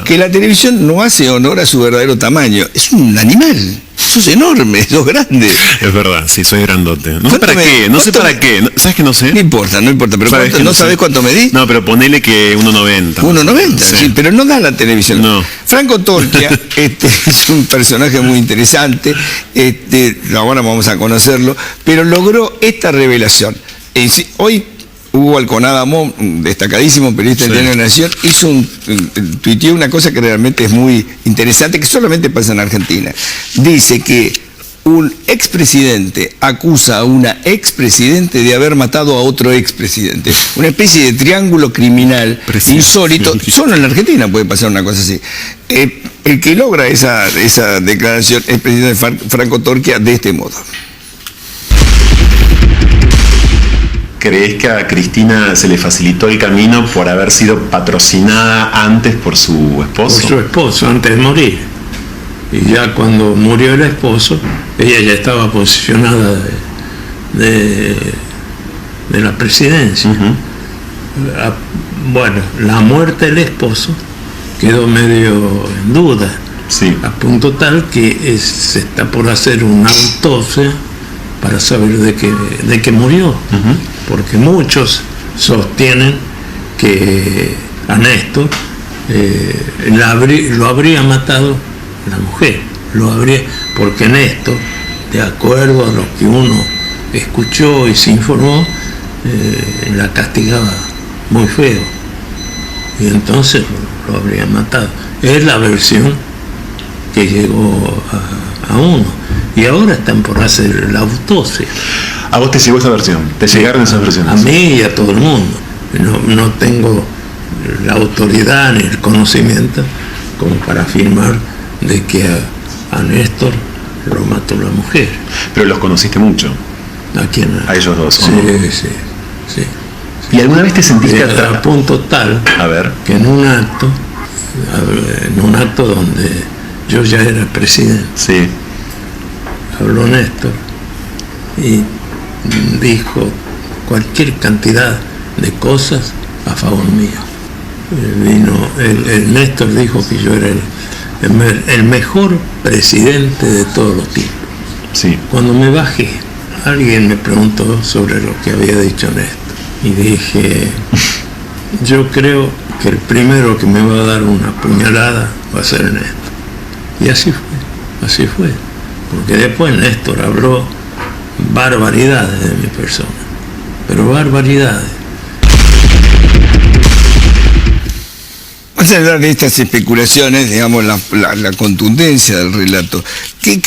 que la televisión no hace honor a su verdadero tamaño. Es un animal. Sos enorme, sos grande. Es verdad, sí, soy grandote. No sé para qué, no sé para qué. ¿Sabes que no sé? No importa, pero ¿cuánto, ¿no sabés cuánto medís? No, pero ponele que 1,90. 1,90, sí, pero no da la televisión. No. Franco Torquia es un personaje muy interesante, ahora vamos a conocerlo, pero logró esta revelación. Hoy Hugo Alconada Mo, destacadísimo periodista del Diario de la Nación, tuiteó una cosa que realmente es muy interesante, que solamente pasa en Argentina. Dice que un expresidente acusa a una expresidente de haber matado a otro expresidente. Una especie de triángulo criminal insólito. Solo en la Argentina puede pasar una cosa así. El que logra esa declaración es el presidente Franco Torquia de este modo. ¿Crees que a Cristina se le facilitó el camino por haber sido patrocinada antes por su esposo? Por su esposo, antes de morir. Y ya cuando murió el esposo, ella ya estaba posicionada de la presidencia. Bueno, la muerte del esposo quedó medio en duda. Sí. A punto tal que se está por hacer una autopsia para saber de qué murió. Porque muchos sostienen que a Néstor lo habría matado la mujer, porque Néstor, de acuerdo a lo que uno escuchó y se informó, la castigaba muy feo, y entonces lo habría matado. Es la versión que llegó a uno, y ahora están por hacer la autopsia. ¿A vos te llegó esa versión? ¿Te llegaron esas versiones? A mí y a todo el mundo. No tengo la autoridad ni el conocimiento como para afirmar de que a Néstor lo mató la mujer. Pero los conociste mucho. ¿A quién? A ellos dos. Sí, ¿no? sí. ¿Y alguna vez te sentiste a punto tal que en un acto donde yo ya era presidente, sí, habló Néstor y dijo cualquier cantidad de cosas a favor mío. El Néstor dijo que yo era el mejor presidente de todos los tiempos. Sí. Cuando me bajé, alguien me preguntó sobre lo que había dicho Néstor y dije, yo creo que el primero que me va a dar una puñalada va a ser Néstor. Y así fue, porque después Néstor habló barbaridades de mi persona, pero barbaridades. Más allá de estas especulaciones, digamos, la contundencia del relato, ¿qué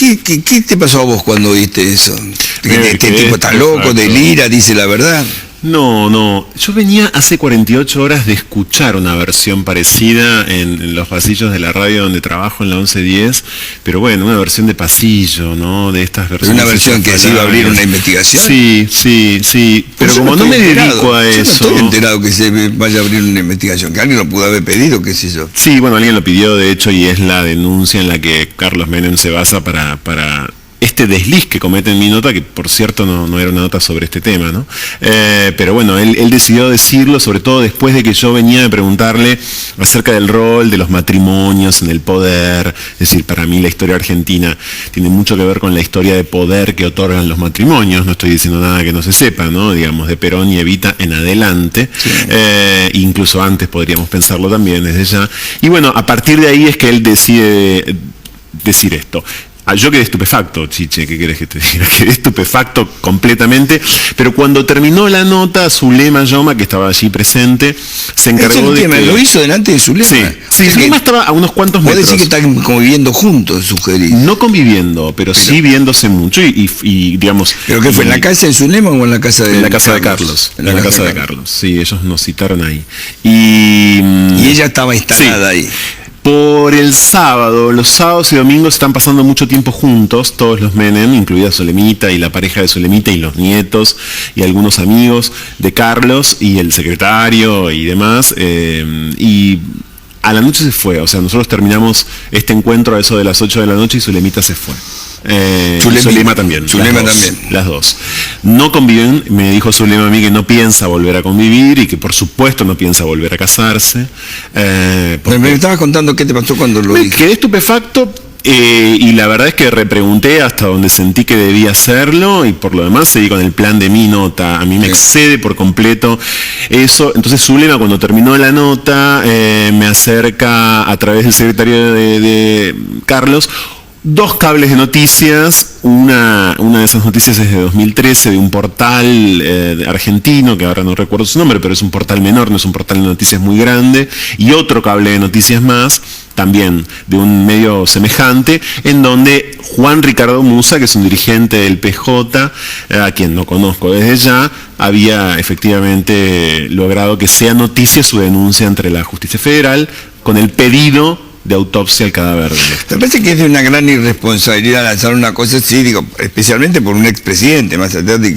te pasó a vos cuando oíste eso? ¿Este tipo está loco, delira, dice la verdad? No, yo venía hace 48 horas de escuchar una versión parecida en los pasillos de la radio donde trabajo en la 1110, pero bueno, una versión de pasillo, ¿no? De estas versiones. ¿Una versión que se iba a abrir una investigación? Sí, pero como no me dedico a eso... Yo no estoy enterado que se vaya a abrir una investigación, que alguien lo pudo haber pedido, qué sé yo. Sí, bueno, alguien lo pidió, de hecho, y es la denuncia en la que Carlos Menem se basa para este desliz que comete en mi nota, que por cierto no era una nota sobre este tema, ¿no? Pero bueno, él decidió decirlo, sobre todo después de que yo venía a preguntarle acerca del rol de los matrimonios en el poder. Es decir, para mí la historia argentina tiene mucho que ver con la historia de poder que otorgan los matrimonios. No estoy diciendo nada que no se sepa, ¿no? Digamos, de Perón y Evita en adelante. Sí. Incluso antes podríamos pensarlo también desde ya. Y bueno, a partir de ahí es que él decide decir esto. Yo quedé estupefacto, Chiche, ¿qué querés que te diga? Quedé estupefacto completamente, pero cuando terminó la nota, Zulema Yoma, que estaba allí presente, se encargó de que... ¿Lo hizo delante de Zulema? Sí, Zulema estaba a unos cuantos metros. ¿Puede decir que están conviviendo juntos, sugerís? No conviviendo, pero sí viéndose mucho y digamos... ¿Pero qué fue, en la casa de Zulema o en la casa de En la casa de Carlos. En la casa de Carlos, sí, ellos nos citaron ahí. Y ella estaba instalada ahí. Por el sábado, los sábados y domingos están pasando mucho tiempo juntos, todos los Menem, incluida Zulemita y la pareja de Zulemita y los nietos y algunos amigos de Carlos y el secretario y demás, y a la noche se fue, o sea, nosotros terminamos este encuentro a eso de las 8 de la noche y Zulemita se fue. Zulema también. Zulema también. Las dos. No conviven, me dijo Zulema a mí que no piensa volver a convivir y que por supuesto no piensa volver a casarse. Me estabas contando qué te pasó cuando lo dije. Quedé estupefacto. Y la verdad es que repregunté hasta donde sentí que debía hacerlo y por lo demás seguí con el plan de mi nota. A mí me excede por completo eso. Entonces Zulema, cuando terminó la nota, me acerca a través del secretario de Carlos 2 cables de noticias. Una de esas noticias es de 2013, de un portal argentino, que ahora no recuerdo su nombre, pero es un portal menor, no es un portal de noticias muy grande, y otro cable de noticias más, también de un medio semejante, en donde Juan Ricardo Musa, que es un dirigente del PJ, a quien no conozco desde ya, había efectivamente logrado que sea noticia su denuncia ante la Justicia Federal con el pedido de autopsia al cadáver. Me parece que es de una gran irresponsabilidad lanzar una cosa así, digo, especialmente por un expresidente, más allá de,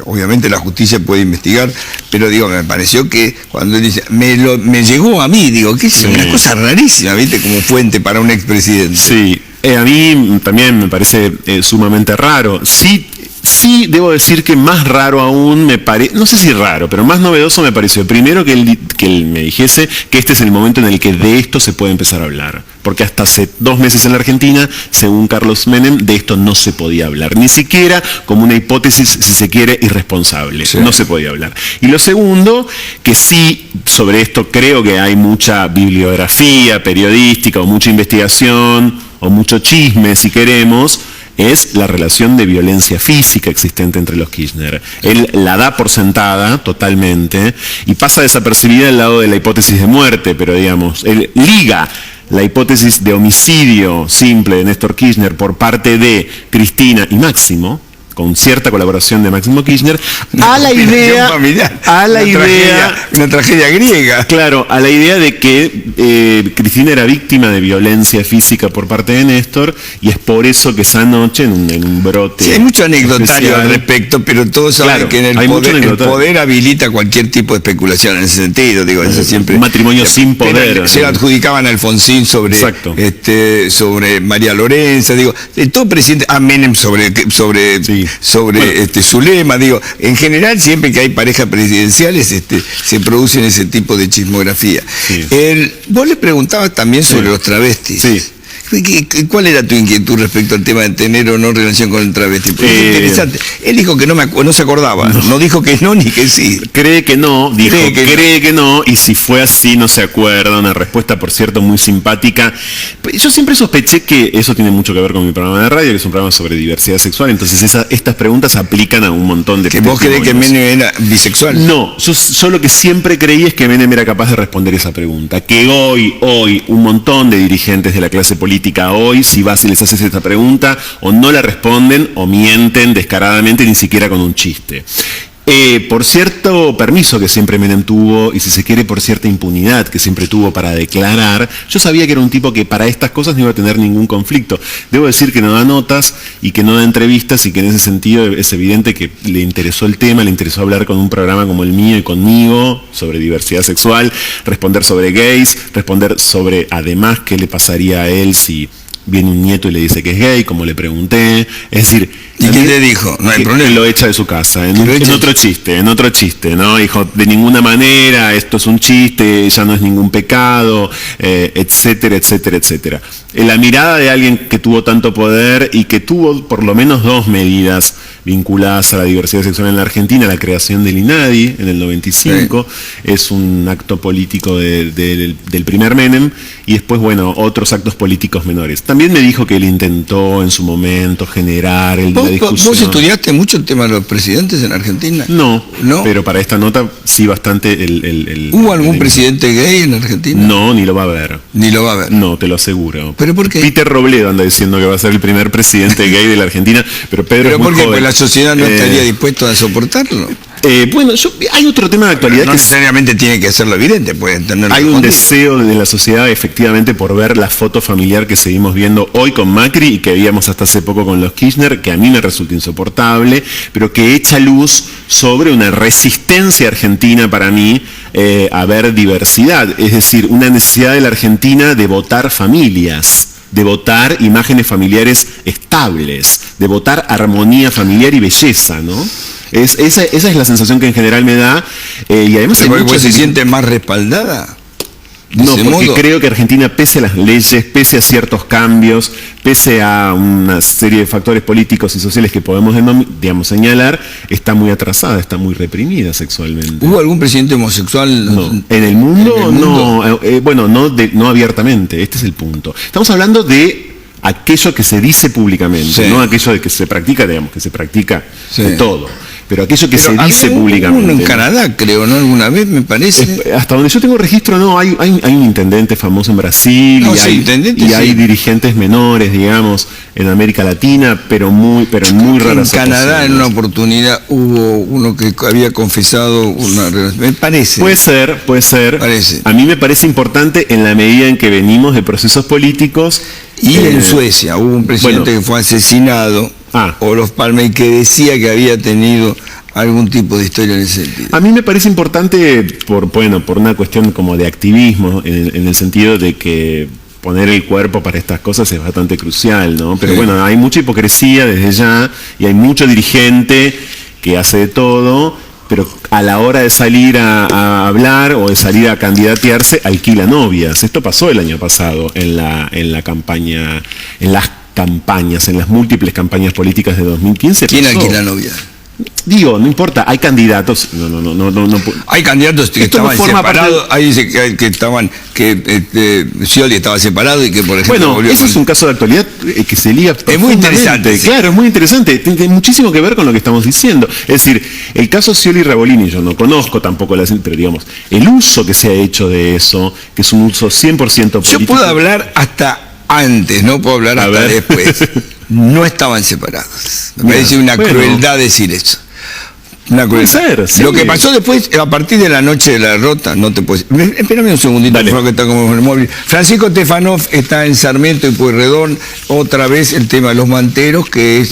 obviamente la justicia puede investigar, pero digo, me pareció que cuando él dice, me llegó a mí, digo, que es una cosa rarísima, ¿viste? Como fuente para un expresidente. Sí, a mí también me parece sumamente raro. Sí, debo decir que más raro aún me parece, no sé si raro, pero más novedoso me pareció. Primero que él me dijese que este es el momento en el que de esto se puede empezar a hablar. Porque hasta hace 2 meses en la Argentina, según Carlos Menem, de esto no se podía hablar. Ni siquiera como una hipótesis, si se quiere, irresponsable. Sí. No se podía hablar. Y lo segundo, que sí, sobre esto creo que hay mucha bibliografía periodística o mucha investigación o mucho chisme, si queremos, es la relación de violencia física existente entre los Kirchner. Él la da por sentada totalmente y pasa desapercibida al lado de la hipótesis de muerte, pero digamos, él liga la hipótesis de homicidio simple de Néstor Kirchner por parte de Cristina y Máximo, con cierta colaboración de Máximo Kirchner, a la idea, una tragedia griega. Claro, a la idea de que Cristina era víctima de violencia física por parte de Néstor y es por eso que esa noche en un brote. Sí, hay mucho anecdotario al respecto, pero todos saben que en el poder habilita cualquier tipo de especulación en ese sentido. Digo, eso siempre. Un matrimonio sin poder. Se adjudicaban a Alfonsín sobre María Lorenza, digo, todo presidente, a Menem sobre Zulema, digo, en general siempre que hay parejas presidenciales se producen ese tipo de chismografía. Sí. Vos le preguntabas también sobre los travestis. Sí. ¿Cuál era tu inquietud respecto al tema de tener o no relación con el travesti? Es interesante. Él dijo que no se acordaba, no dijo que no ni que sí. Cree que no, dijo cree que no, y si fue así no se acuerda. Una respuesta, por cierto, muy simpática. Yo siempre sospeché que eso tiene mucho que ver con mi programa de radio, que es un programa sobre diversidad sexual, entonces estas preguntas aplican a un montón de... ¿Que vos crees que Menem era bisexual? No, yo lo que siempre creí es que Menem era capaz de responder esa pregunta. Que hoy, un montón de dirigentes de la clase política hoy, si vas y les haces esta pregunta, o no la responden o mienten descaradamente, ni siquiera con un chiste. Por cierto permiso que siempre Menem tuvo, y si se quiere por cierta impunidad que siempre tuvo para declarar, yo sabía que era un tipo que para estas cosas no iba a tener ningún conflicto. Debo decir que no da notas y que no da entrevistas y que en ese sentido es evidente que le interesó el tema, le interesó hablar con un programa como el mío y conmigo sobre diversidad sexual, responder sobre gays, responder sobre además qué le pasaría a él si viene un nieto y le dice que es gay, como le pregunté. Es decir, ¿y qué le dijo? No hay problema. Lo echa de su casa, en otro chiste, ¿no? Dijo, de ninguna manera, esto es un chiste, ya no es ningún pecado, etcétera, etcétera, etcétera. La mirada de alguien que tuvo tanto poder y que tuvo por lo menos 2 medidas vinculadas a la diversidad sexual en la Argentina, la creación del INADI en el 95, sí. Es un acto político del primer Menem, y después, bueno, otros actos políticos menores. También me dijo que él intentó en su momento generar la discusión. ¿Vos estudiaste mucho el tema de los presidentes en Argentina? No, pero para esta nota sí bastante ¿Hubo algún presidente gay en Argentina? No, ni lo va a haber. Ni lo va a haber. No, te lo aseguro. ¿Pero por qué? Peter Robledo anda diciendo que va a ser el primer presidente gay de la Argentina, pero Pedro es muy joven. Pues la sociedad no estaría dispuesta a soportarlo. Bueno, hay otro tema de actualidad no necesariamente tiene que hacerlo evidente, pueden tenerlo. Hay un deseo de la sociedad efectivamente por ver la foto familiar que seguimos viendo hoy con Macri y que veíamos hasta hace poco con los Kirchner, que a mí me resulta insoportable, pero que echa luz sobre una resistencia argentina para mí a ver diversidad, es decir, una necesidad de la Argentina de votar familias. de votar imágenes familiares estables, de votar armonía familiar y belleza, ¿no? Esa es la sensación que en general me da, y además hay muchos ¿Se siente más respaldada? No, porque modo. creo que Argentina, pese a las leyes, pese a ciertos cambios, pese a una serie de factores políticos y sociales que podemos, digamos, señalar, está muy atrasada, está muy reprimida sexualmente. ¿Hubo algún presidente homosexual? No. En el mundo, ¿En el mundo? no. Bueno, no abiertamente, este es el punto. Estamos hablando de aquello que se dice públicamente, Sí. no aquello de que se practica, digamos, que se practica Sí. de todo. Pero aquello que Pero se había dice públicamente. uno en ¿no? Canadá, creo, ¿no? Alguna vez, me parece. Hasta donde yo tengo registro, no, hay un intendente famoso en Brasil, No, y, sí, hay, intendente, y sí. hay dirigentes menores, digamos, en América Latina, pero en muy En raras Canadá, en una ocasiones. oportunidad, hubo uno que había confesado una relación. Me parece. Puede ser. Parece. A mí me parece importante en la medida en que venimos de procesos políticos. Y en Suecia hubo un presidente bueno. que fue asesinado, Olof Palme, y que decía que había tenido algún tipo de historia en ese sentido. A mí me parece importante por una cuestión como de activismo, en el sentido de que poner el cuerpo para estas cosas es bastante crucial, ¿no? Pero Sí. bueno, hay mucha hipocresía desde ya, y hay mucho dirigente que hace de todo, pero a la hora de salir a hablar o de salir a candidatearse, alquila novias. Esto pasó el año pasado en la campaña, en las múltiples campañas políticas de 2015. ¿Quién pasó. alquila novia? Digo, no importa, hay candidatos. No. Hay candidatos que Esto no estaban forma separados. parte Ahí dice que Scioli estaba separado y que, por ejemplo, Bueno, volvió ese con- es un caso de actualidad que se liga Es muy profundamente. interesante, sí. Claro, es muy interesante. Tiene muchísimo que ver con lo que estamos diciendo. Es decir, el caso Scioli y Ravolini, yo no conozco tampoco pero digamos, el uso que se ha hecho de eso, que es un uso 100% político. Yo puedo hablar hasta antes, no puedo hablar A hasta ver. después. No estaban separados. Me Bien, parece una bueno. crueldad decir eso. Una Puede crueldad. ser, sí. Lo que pasó después, a partir de la noche de la derrota, no te puedes... Espérame un segundito, Dale. por favor, que está como en el móvil. Francisco Stefanov está en Sarmiento y Pueyrredón. Otra vez el tema de los manteros, que es